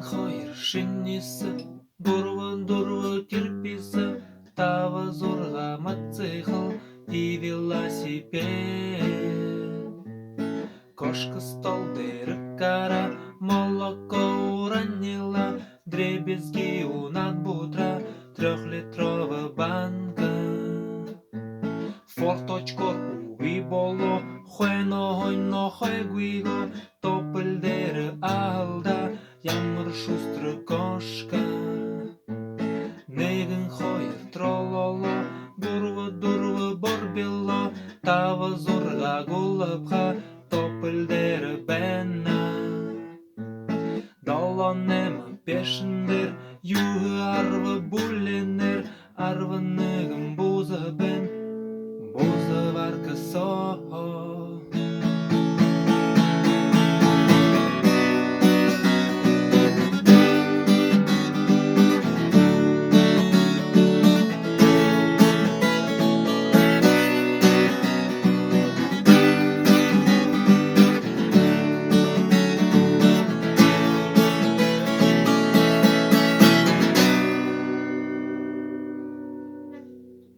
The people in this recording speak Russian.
Хайыр шинесі, дурвы кирписі, тавы зорға мотоцикл и велосипед. Кошка, стол, дыры, кара, молоко уронила, дребезги у надбудра, трехлитровая банка. Форточкор уи боло, хойно гуиго, топылдері алда, ямыр шустры кошка.